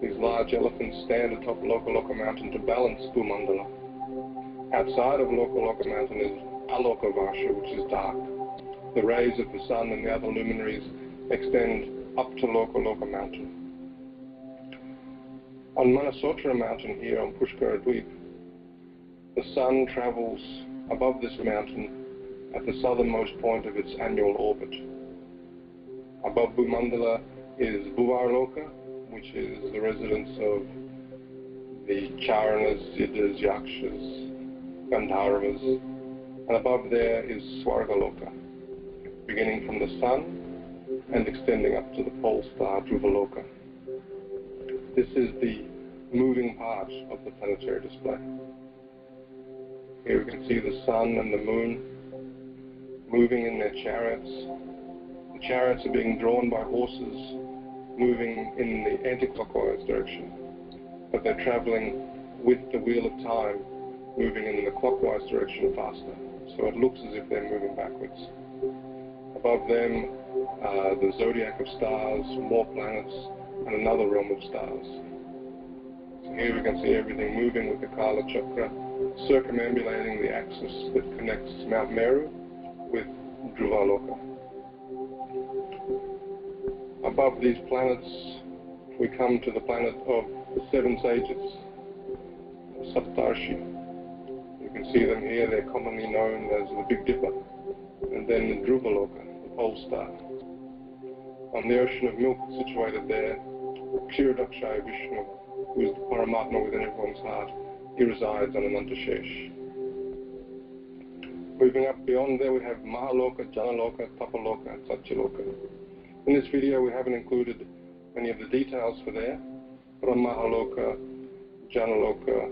These large elephants stand atop Loka mountain to balance Bhumandala. Outside of Loka mountain is Aloka Varsha, which is dark. The rays of the sun and the other luminaries extend up to Loka mountain. On Manasotra mountain here on Pushkaradvip, the sun travels above this mountain at the southernmost point of its annual orbit. Above Bhumandala is Bhuvarloka, which is the residence of the Charanas, Siddhas, Yakshas, Gandharvas, and above there is Swargaloka, beginning from the sun and extending up to the pole star Dhruvaloka. This is the moving part of the planetary display. Here we can see the sun and the moon moving in their chariots. The chariots are being drawn by horses moving in the anti-clockwise direction, but they're traveling with the wheel of time moving in the clockwise direction faster. So it looks as if they're moving backwards. Above them, the zodiac of stars, more planets, and another realm of stars. So here we can see everything moving with the Kala Chakra, circumambulating the axis that connects Mount Meru with Dhruvaloka. Above these planets, we come to the planet of the 7 sages, Saptarshi. You can see them here, they're commonly known as the Big Dipper, and then the Dhruvaloka, the pole star. On the ocean of milk situated there, Kshirodakshaya Vishnu, who is the Paramatma within everyone's heart, he resides on Anantashesh. Moving up beyond there, we have Mahaloka, Janaloka, Tapaloka, and Satyaloka. In this video, we haven't included any of the details for there, but on Mahaloka, Janaloka,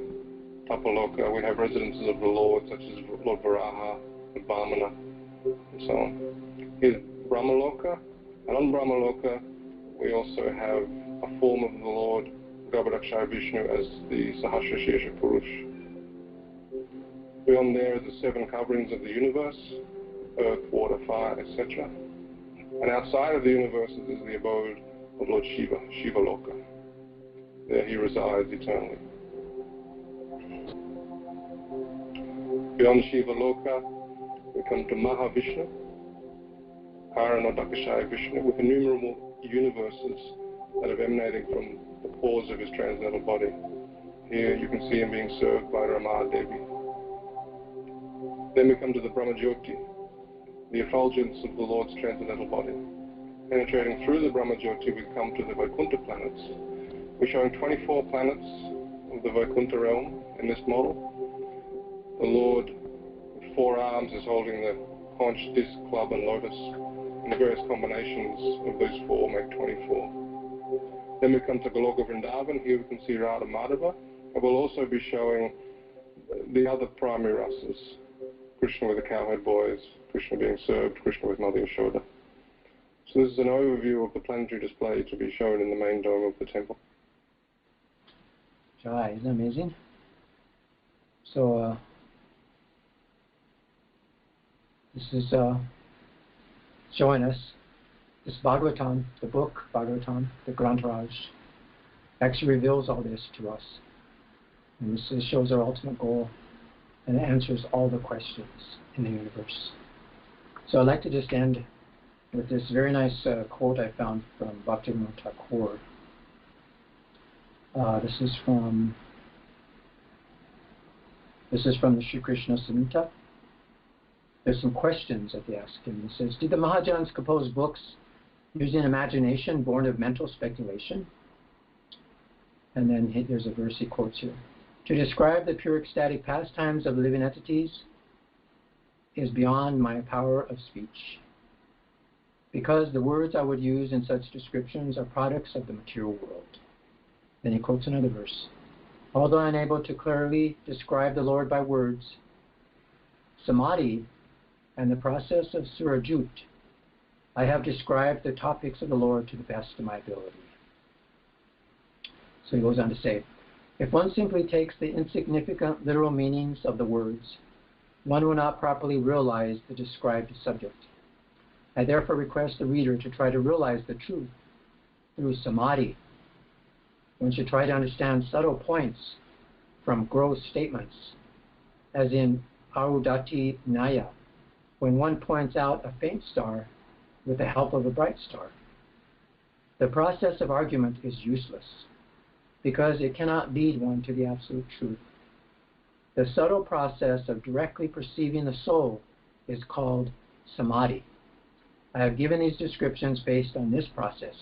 Tapaloka, we have residences of the Lord, such as Lord Varaha, the Vamana, and so on. Here's Brahmaloka, and on Brahmaloka, we also have a form of the Lord Gaudacandra Vishnu as the Sahasrashesha Purush. Beyond there are the 7 coverings of the universe, earth, water, fire, etc. And outside of the universes is the abode of Lord Shiva, Shivaloka. There he resides eternally. Beyond Shivaloka, we come to Mahavishnu, Karanodakashaya Vishnu, with innumerable universes that are emanating from the pores of his transcendental body. Here you can see him being served by Rama Devi. Then we come to the Brahmajyoti, the effulgence of the Lord's transcendental body. Penetrating through the Brahmajyoti, we come to the Vaikuntha planets. We're showing 24 planets of the Vaikuntha realm in this model. The Lord, with 4 arms, is holding the conch, disc, club, and lotus, and the various combinations of those 4 make 24. Then we come to Goloka Vrindavan. Here we can see Radha Madhava, and we'll also be showing the other primary rasas. Krishna with the cowherd boys, Krishna being served, Krishna with Mother Yashoda. So this is an overview of the planetary display to be shown in the main dome of the temple. Jai, isn't that amazing? So this is showing us this Bhagavatam, the book Bhagavatam, the Grantaraj, actually reveals all this to us. And this shows our ultimate goal, and it answers all the questions in the universe. So I'd like to just end with this very nice quote I found from Bhaktivinoda Thakur. This is from the Sri Krishna Samhita. There's some questions that they ask him. He says, did the Mahajans compose books using imagination born of mental speculation? And then there's a verse he quotes here. To describe the pure ecstatic pastimes of living entities is beyond my power of speech, because the words I would use in such descriptions are products of the material world. Then he quotes another verse. Although unable to clearly describe the Lord by words, samadhi and the process of surajut, I have described the topics of the Lord to the best of my ability. So he goes on to say, if one simply takes the insignificant literal meanings of the words, one will not properly realize the described subject. I therefore request the reader to try to realize the truth through samadhi. One should try to understand subtle points from gross statements, as in Arudhati Naya, when one points out a faint star with the help of a bright star. The process of argument is useless, because it cannot lead one to the absolute truth. The subtle process of directly perceiving the soul is called samadhi. I have given these descriptions based on this process.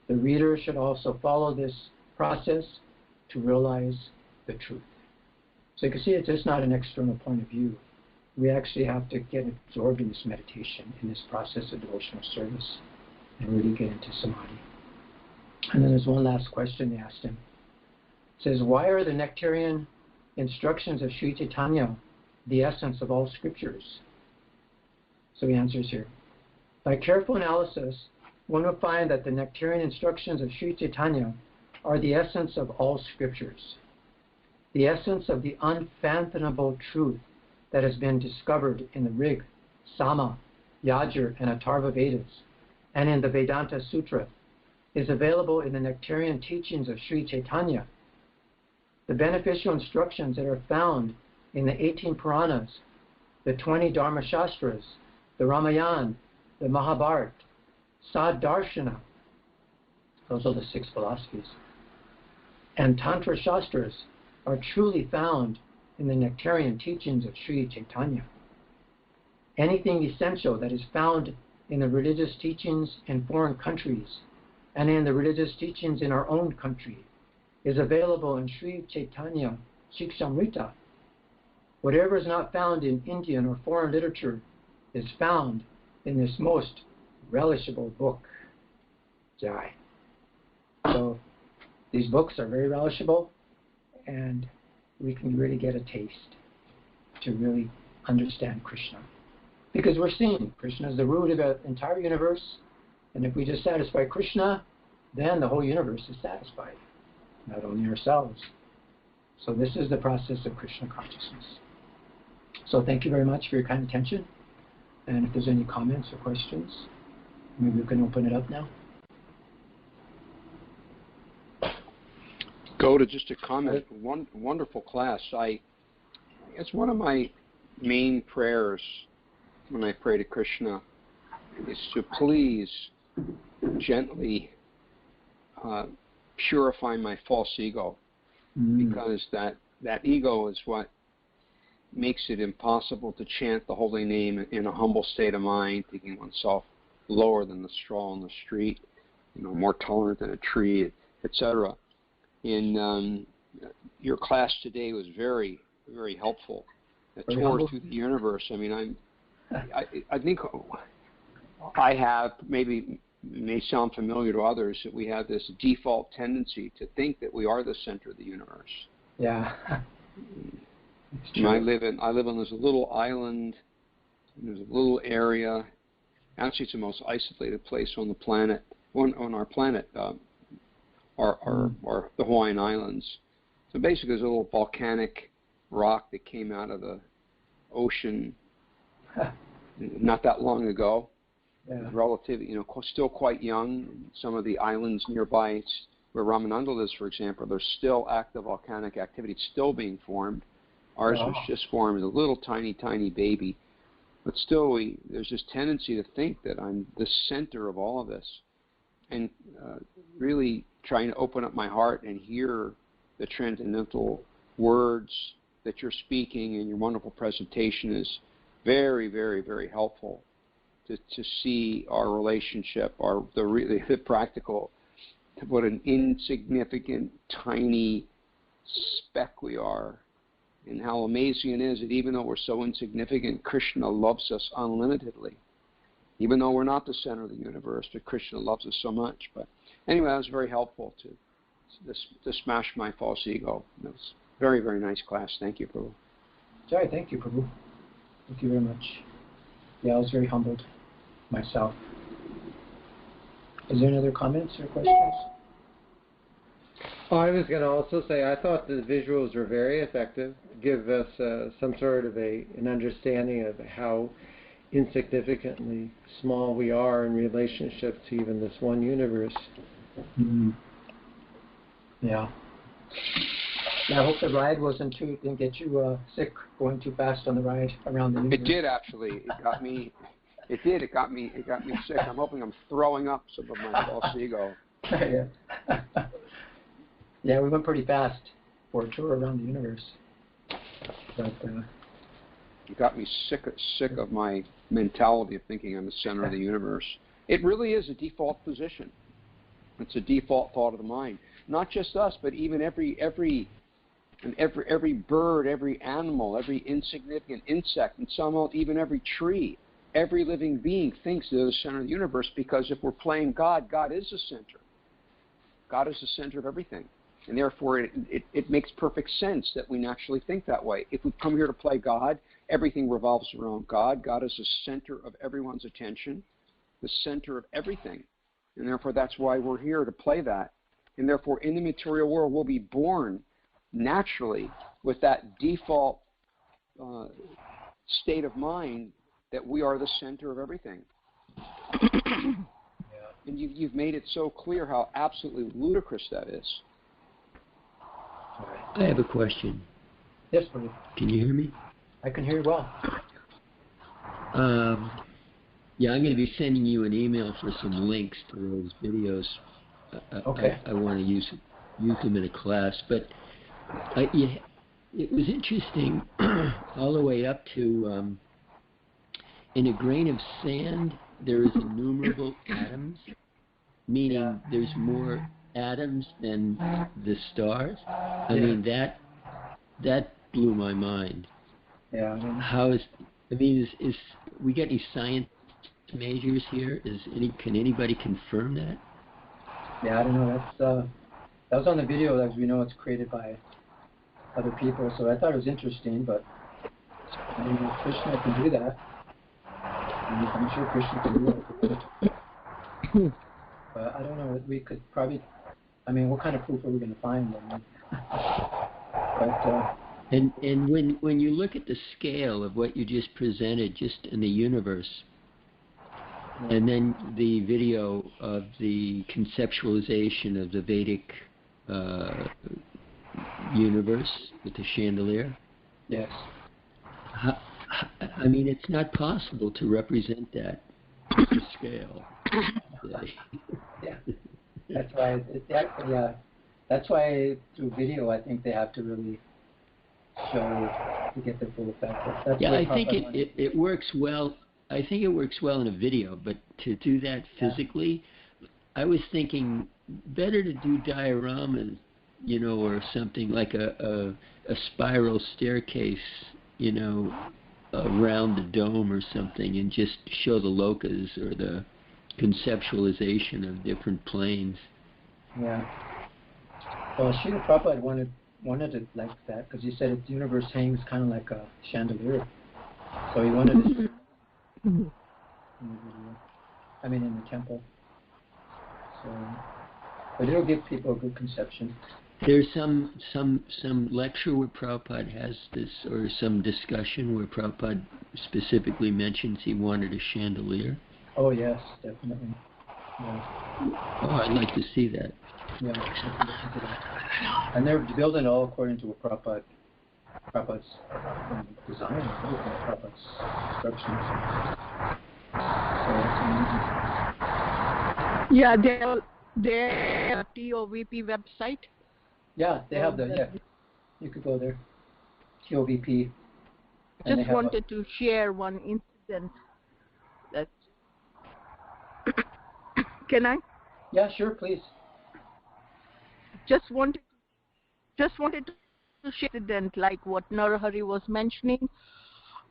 The reader should also follow this process to realize the truth. So you can see it's just not an external point of view. We actually have to get absorbed in this meditation, in this process of devotional service, and really get into samadhi. And then there's one last question they asked him. It says, why are the nectarian instructions of Sri Chaitanya the essence of all scriptures? So he answers here. By careful analysis, one will find that the nectarian instructions of Sri Chaitanya are the essence of all scriptures, the essence of the unfathomable truth that has been discovered in the Rig, Sama, Yajur, and Atharva Vedas, and in the Vedanta Sutra, is available in the nectarian teachings of Sri Chaitanya. The beneficial instructions that are found in the 18 Puranas, the 20 Dharma Shastras, the Ramayana, the Mahabharata, Saddarshana, those are the 6 philosophies, and Tantra Shastras are truly found in the nectarian teachings of Sri Chaitanya. Anything essential that is found in the religious teachings in foreign countries and in the religious teachings in our own country is available in Sri Chaitanya Shikshamrita. Whatever is not found in Indian or foreign literature is found in this most relishable book, Jai. So these books are very relishable, and we can really get a taste to really understand Krishna. Because we're seeing Krishna is the root of the entire universe, and if we just satisfy Krishna, then the whole universe is satisfied, not only ourselves. So this is the process of Krishna consciousness. So thank you very much for your kind attention, and if there's any comments or questions, maybe we can open it up now. Gauda, just a comment. Wonderful class. It's one of my main prayers when I pray to Krishna is to please gently purify my false ego, because that ego is what makes it impossible to chant the holy name in a humble state of mind, thinking oneself lower than the straw on the street, more tolerant than a tree, etc. In your class today was very, very helpful. A tour through the universe. I mean, I think I have, maybe it may sound familiar to others, that we have this default tendency to think that we are the center of the universe. Yeah. I live on this little island. And there's a little area. Actually, it's the most isolated place on the planet, on our planet, are the Hawaiian Islands. So basically, there's a little volcanic rock that came out of the ocean not that long ago. Yeah. Relatively, still quite young. Some of the islands nearby, where Ramananda is, for example, there's still active volcanic activity. It's still being formed. Ours was just formed as a little tiny, tiny baby. But still, there's this tendency to think that I'm the center of all of this. And really trying to open up my heart and hear the transcendental words that you're speaking in your wonderful presentation is very, very, very helpful to see our relationship, the practical, what an insignificant, tiny speck we are, and how amazing it is that even though we're so insignificant, Krishna loves us unlimitedly. Even though we're not the center of the universe, but Krishna loves us so much. But anyway, that was very helpful to smash my false ego. It was a very, very nice class. Thank you, Prabhu. Jai, thank you, Prabhu. Thank you very much. Yeah, I was very humbled myself. Is there any other comments or questions? I was going to also say I thought the visuals were very effective, give us some sort of an understanding of how insignificantly small we are in relationship to even this one universe. Mm-hmm. Yeah. I hope the ride didn't get you sick going too fast on the ride around the universe. It did actually. It got me sick. I'm hoping I'm throwing up some of my false ego. Yeah. Yeah, we went pretty fast for a tour around the universe. But it got me sick of my mentality of thinking I'm the center of the universe. It really is a default position. It's a default thought of the mind. Not just us, but even every bird, every animal, every insignificant insect, and somehow even every tree, every living being thinks they're the center of the universe, because if we're playing God, God is the center. God is the center of everything. And therefore, it makes perfect sense that we naturally think that way. If we come here to play God, everything revolves around God. God is the center of everyone's attention, the center of everything. And therefore, that's why we're here, to play that. And therefore, in the material world, we'll be born naturally with that default state of mind that we are the center of everything. Yeah. And you've made it so clear how absolutely ludicrous that is. I have a question. Yes, please. Can you hear me? I can hear you well. Yeah, I'm going to be sending you an email for some links to those videos. Okay. I want to use them in a class, but it was interesting all the way up to in a grain of sand there is innumerable atoms, meaning there's more atoms than the stars. I mean, that blew my mind. Yeah. Is we got any science majors here? Can anybody confirm that? Yeah, I don't know. That was on the video. As we know, it's created by other people. So I thought it was interesting, but I mean, Krishna can do that. I'm sure Krishna can do that. But I don't know. We could probably. I mean, what kind of proof are we going to find? And when you look at the scale of what you just presented, just in the universe, and then the video of the conceptualization of the Vedic universe with the chandelier. Yes. I mean, it's not possible to represent that to scale. Yeah. That's why. That's why through video, I think they have to really show to get the full effect. That's Yeah, what I think Prabhupada it works well. I think it works well in a video, but to do that physically, I was thinking better to do dioramas, or something like a spiral staircase, around the dome or something, and just show the lokas or the conceptualization of different planes. Yeah. Well, Srila Prabhupada wanted it like that because he said the universe hangs kind of like a chandelier. So he wanted to in the temple. So, but it'll give people a good conception. There's some lecture where Prabhupada has this, or some discussion where Prabhupada specifically mentions he wanted a chandelier. Oh yes, definitely. Yeah. Oh, I'd like to see that. Yeah, and they're building it all according to what Prabhupada's design, Prabhupada's instructions. So it's amazing. Yeah, their TOVP website. Yeah, they have you could go there. TOVP. Just wanted to share one incident. That can I? Yeah, sure, please. Just wanted to share an incident like what Narahari was mentioning.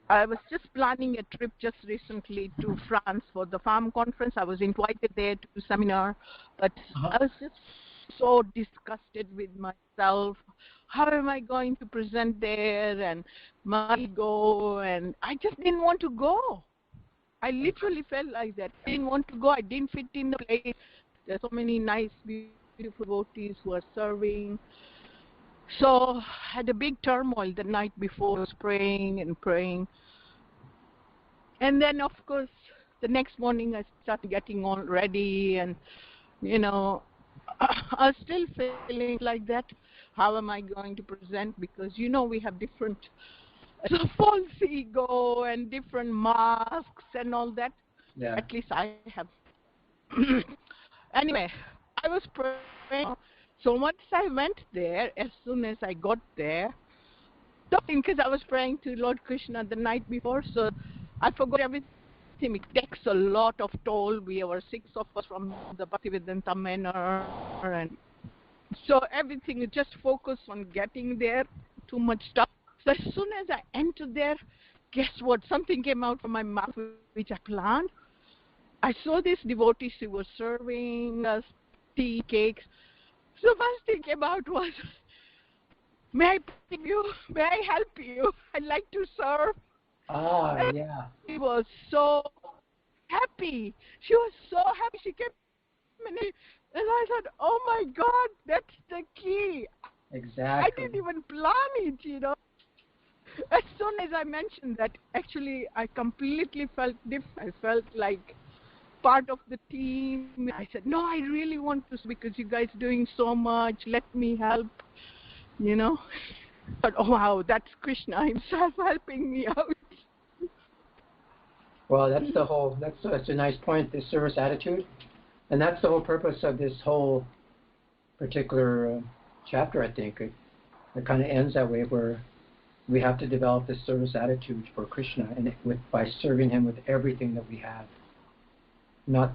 I was just planning a trip just recently to France for the farm conference. I was invited there to a seminar, but I was just so disgusted with myself. How am I going to present there, and my ego, and I just didn't want to go. I literally felt like that. I didn't want to go. I didn't fit in the place. There's so many nice, beautiful devotees who are serving. So I had a big turmoil the night before. I was praying and praying. And then, of course, the next morning I started getting all ready, and, I was still feeling like that. How am I going to present? Because, we have different false ego and different masks and all that. Yeah. At least I have. Anyway, I was praying. So once I went there, as soon as I got there, because I was praying to Lord Krishna the night before, so I forgot everything. It takes a lot of toll. We were 6 of us from the Bhaktivedanta manor, and so everything is just focused on getting there. Too much stuff. So as soon as I entered there, guess what? Something came out from my mouth which I planned. I saw these devotees who were serving us tea, cakes. So first thing came out was, may I pick you? May I help you? I'd like to serve. Ah, yeah. She was so happy. She was so happy. She came and I thought, oh my God, that's the key. Exactly. I didn't even plan it, As soon as I mentioned that, actually, I completely felt different. I felt like part of the team. I said, no, I really want to, because you guys are doing so much. Let me help, But, oh, wow, that's Krishna himself helping me out. Well, that's a nice point, the service attitude. And that's the whole purpose of this whole particular chapter, I think. It kind of ends that way, where we have to develop this service attitude for Krishna, and by serving him with everything that we have. Not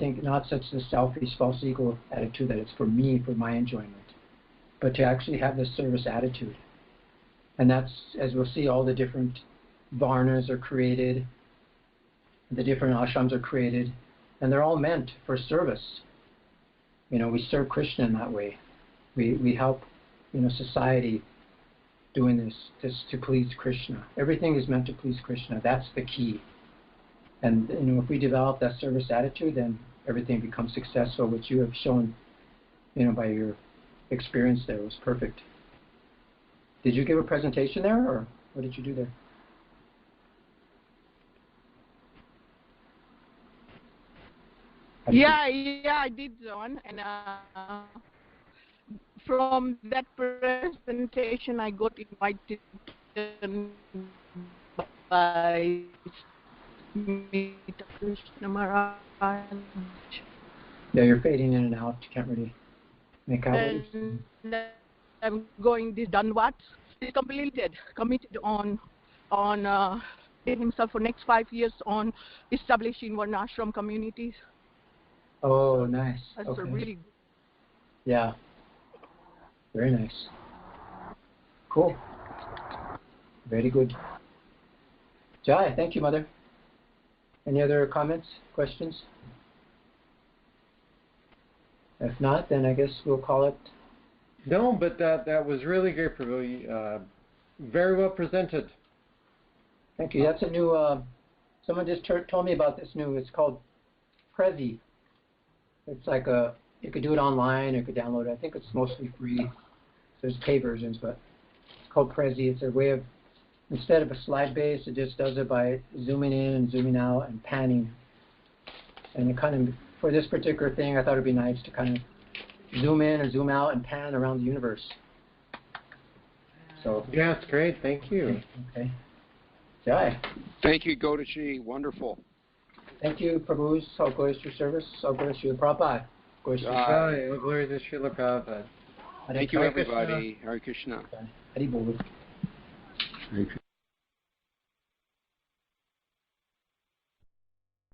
such a selfish, false ego attitude that it's for me, for my enjoyment, but to actually have this service attitude. And that's, as we'll see, all the different varnas are created, the different ashrams are created, and they're all meant for service. We serve Krishna in that way. We help, society doing this just to please Krishna. Everything is meant to please Krishna. That's the key. And, if we develop that service attitude, then everything becomes successful, which you have shown, by your experience there. It was perfect. Did you give a presentation there, or what did you do there? Yeah, I did one, and from that presentation, I got invited by Krishna Maharaj. Yeah, you're fading in and out. You can't really make out. And I'm going this Danvat. It's committed on on himself for next 5 years on establishing Varnashram communities. Oh, nice. That's Okay. a really Yeah. Very nice. Cool. Very good. Jai, thank you, Mother. Any other comments, questions? If not, then I guess we'll call it. No, but that was really great, Prabhu. Very well presented. Thank you. That's a new, someone just told me about this new, it's called Prezi. It's like you could do it online, you could download it. I think it's mostly free. There's paid versions, but it's called Prezi. It's a way of, instead of a slide base, it just does it by zooming in and zooming out and panning. And it kind of, for this particular thing, I thought it'd be nice to kind of zoom in and zoom out and pan around the universe. So. Yeah, it's great. Thank you. Okay. Jai. Thank you, Gaudacandra. Wonderful. Thank you, Prabhu. All glories to your service. All glories to your Prabhupada. Glories to Jai. All glories to Srila Prabhupada. Thank you, everybody. Hare Krishna. Hari Bol. Hare Krishna.